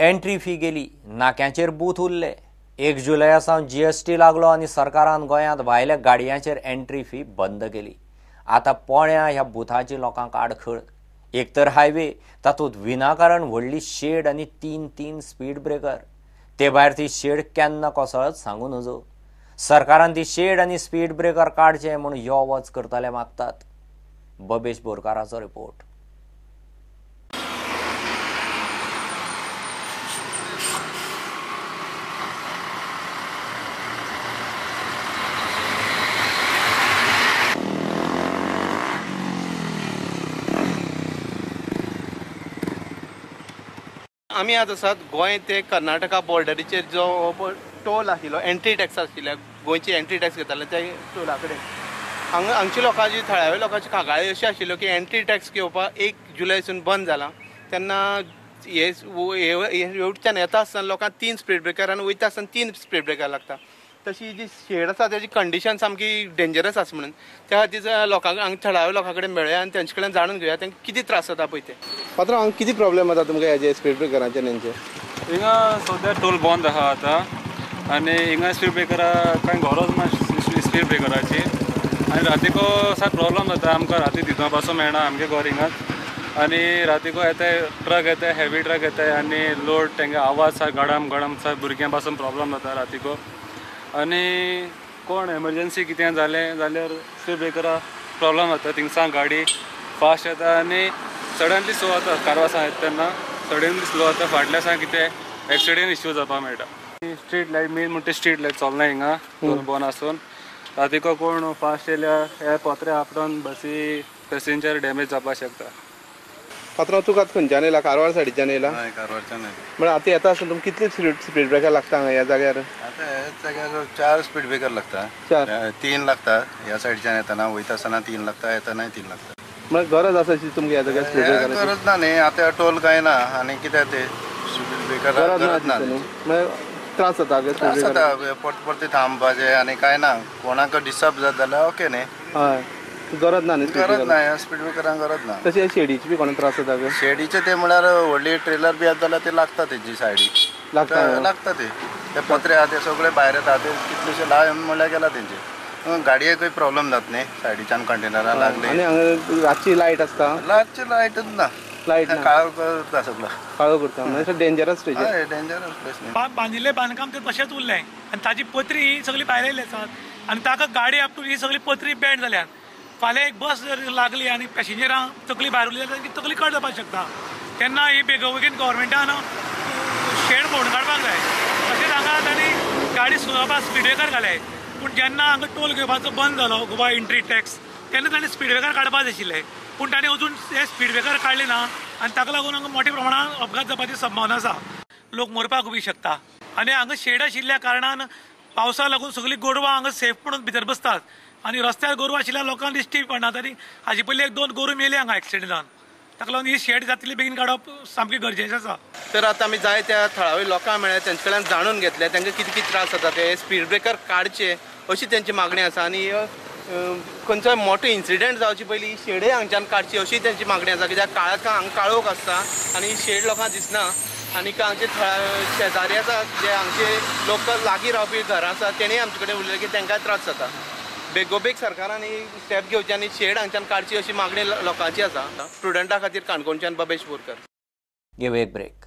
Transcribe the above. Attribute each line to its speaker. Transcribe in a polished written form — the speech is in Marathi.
Speaker 1: एंट्री फी गेली, नाक्यांचेर बूथ उरले। 1 जुलया सावन GST लागलो आनी सरकारान गोंयांत भायल्या गाडयांचेर एंट्री फी बंद केली। आतां पोळ्या ह्या बुथाची लोकांक आडखळ। एक तर हायवे, तातूंत विनाकारण व्हडली शेड आनी 3 स्पीड ब्रेकर। ते भायर ती शेड केन्ना कोसळत सांगू नजो। सरकारान ती शेड आनी स्पीड ब्रेकर काडचे म्हूण यो वच करतले मागतात। बबेश बोरकाराचो रिपोर्ट।
Speaker 2: आमी आज आसात गोंय ते कर्नाटका बॉर्डरीचेर जो टोल आशिल्लो, एंट्री टॅक्स आशिल्ले, गोंयची एंट्री टॅक्स घेताले त्या टोला कडेन हांगची लोकांची, थळाव्या लोकांची कागाळी अशी आशिल्ल्यो की एंट्री टॅक्स घेवपाक 1 जुलयासून बंद जाला। तेन्ना हेवटच्यान येता आसतना लोकांक 3 स्पीड ब्रेकर आनी वयता आसतना 3 स्पीड ब्रेकर लागता। तशी जी शेड आसा तेजी कंडिशन सामकी डेंजरस आसा म्हणून त्या खातीर लोकांक हांगा थळाव्या लोकां कडेन मेळया आनी तेंचे कडेन जाणून घेवया तांकां कितें त्रास जाता पळय ते। पात्रांव, हांगा कितें प्रॉब्लेम जाता तुमकां हेजे स्पीड ब्रेकरांचे नेंचे?
Speaker 3: हिंगा सद्या टोल बंद आहा आतां आनी हिंगा स्पीड ब्रेकरां कांय गरज ना स्पीड ब्रेकराची। आनी रातीको सात प्रॉब्लेम जाता, आमकां राती न्हिदूंक पासून मेळना आमगे घर हिंगात। आनी रातीको येताय ट्रक येताय, हेवी ट्रक येताय आनी लोड तेंगे आवाज सा गडम गडम सा भुरग्यां पासून प्रॉब्लेम जाता रातीको। आनी कोण एमर्जन्सी कितें जालें जाल्यार स्पीड ब्रेकरा प्रॉब्लेम जाता। थिंगसा गाडी फास्ट येता आनी सडनली स्लो जाता। कारवासां येता तेन्ना सडनली स्लो जाता, फाटल्या सा कितें एक्सिडेंट इश्यू जावपाक मेळटा। स्ट्रीट लायट मेन म्हणटा स्ट्रीट लायट चलना हिंगा बंद आसून। रातीको कोण फास्ट येयल्यार हे पत्रे आपटोन बसी पॅसेंजर डॅमेज जावपाक शकता।
Speaker 2: पात्रांव, तुका खंयच्यान येयला? कारवार सायडीच्यान येयला?
Speaker 3: हय, कारवारच्यान येयला।
Speaker 2: म्हळ्यार आतां येता आसतना तुमकां कितले स्पीड ब्रेकर लागता हांगा ह्या जाग्यार?
Speaker 4: आतां ह्या जाग्यार 4 स्पीड ब्रेकर लागता। 3 लागता ह्या सायडीच्यान येताना, वयता आसतना 3 लागता, येतानाय 3 लागता।
Speaker 2: म्हळ्यार गरज आसा तुमगे ह्या जाग्यार स्पीड ब्रेकर?
Speaker 4: गरज ना न्ही, आतां टोल कांय ना आनी कित्याक ते स्पीड ब्रेकर गरज ना।
Speaker 2: म्हळ्यार त्रास जाता?
Speaker 4: त्रास जाता, परते थांबपाचें आनी कांय ना। कोणाक डिस्टर्ब जाता जाल्यार ओके न्ही।
Speaker 2: हय, गरज ना न्ही?
Speaker 4: गरज ना, ह्या स्पीड ब्रेकरांक गरज ना।
Speaker 2: तशें शेडीचे बी कोणाक त्रास जाता?
Speaker 4: शेडीचे ते म्हळ्यार व्हडली ट्रेलर बी येता जाल्यार ते लागता तेजी सायडी लागता ते पत्रे आहा ते सगळे भायर येता, ते कितलेशे लावन म्हळ्यार गेला तेंचे। गाडयेकूय प्रॉब्लेम जाता न्ही, सायडीच्यान कंटेनरां लागले।
Speaker 2: आनी हांगा रातची लायट आसता?
Speaker 4: रातची लायटच ना,
Speaker 2: लायट
Speaker 4: काळो करता सगळो,
Speaker 2: काळो करता। म्हणजे डेंजरस प्लेस?
Speaker 4: हय, डेंजरस प्लेस न्ही।
Speaker 5: बांदिल्लें बांदकाम ते तशेंच उरलें आनी ताजी पत्री ही सगळी भायर येयली आसात आनी ताका गाडी आपटून ही सगळी पत्री बँड जाल्यात। फाल्यां एक बस जर लागली आनी पॅसेंजरां तकली भायर उरली जाल्यार तकली कट जावपाक शकता। तेन्ना ही बेगोबेगीन गव्हर्मेंटान शेड फोडून काडपाक जाय। तशेंच हांगा तांणी गाडी सुदारपाक स्पीड ब्रेकर घाले, पूण जेन्ना हांगा टोल घेवपाचो बंद जालो गोवा एंट्री टॅक्स, तेन्ना तांणी स्पीड ब्रेकर काडपाक जाय आशिल्ले, पूण तांणी अजून हे स्पीड ब्रेकर काडले ना आनी ताका लागून हांगा मोठ्या प्रमाणात अपघात जावपाची संभावना आसा। लोक मरपाक बी शकता। आनी हांगा शेड आशिल्ल्या कारणान पावसाक लागून सगळीं गोरवां हांगा सेफ म्हणून भितर बसतात आनी रस्त्यार गोरवां आशिल्ल्या लोकांक दिश्टी पडनात। आनी हाजे पयलीं 1-2 गोरू मेले हांगा एक्सिडेंटान। ताका लागून ही शेड जातली बेगीन काडप सामकें गरजेचें आसा। तर आतां आमी जाय त्या थळाव्या लोकांक मेळ्ळे, तेंचे कडल्यान जाणून घेतले तांकां कितें कितें त्रास जाता ते स्पीड ब्रेकर काडचे अशी तेंची मागणी आसा। आनी खंयचोय मोठो इन्सिडेंट जावचे पयलीं ही शेडय हांगच्यान काडची अशी तेंची मागणी आसा। कित्याक हांगा काळोख आसता आनी ही शेड लोकांक दिसना आनी हांगचे शेजारी आसा जे हांगचे लोकल लागीं रावपी घरां आसा तेणीय आमचे कडेन उलयलें की तांकांय त्रास जाता। बेगोबेग सरकारान ही स्टेप घेवची आनी शेड हांगच्यान काडची अशी मागणी लोकांची आसा। स्टुडंटा खातीर काणकोणच्यान बबेश बोरकर।
Speaker 1: गिव एक ब्रेक।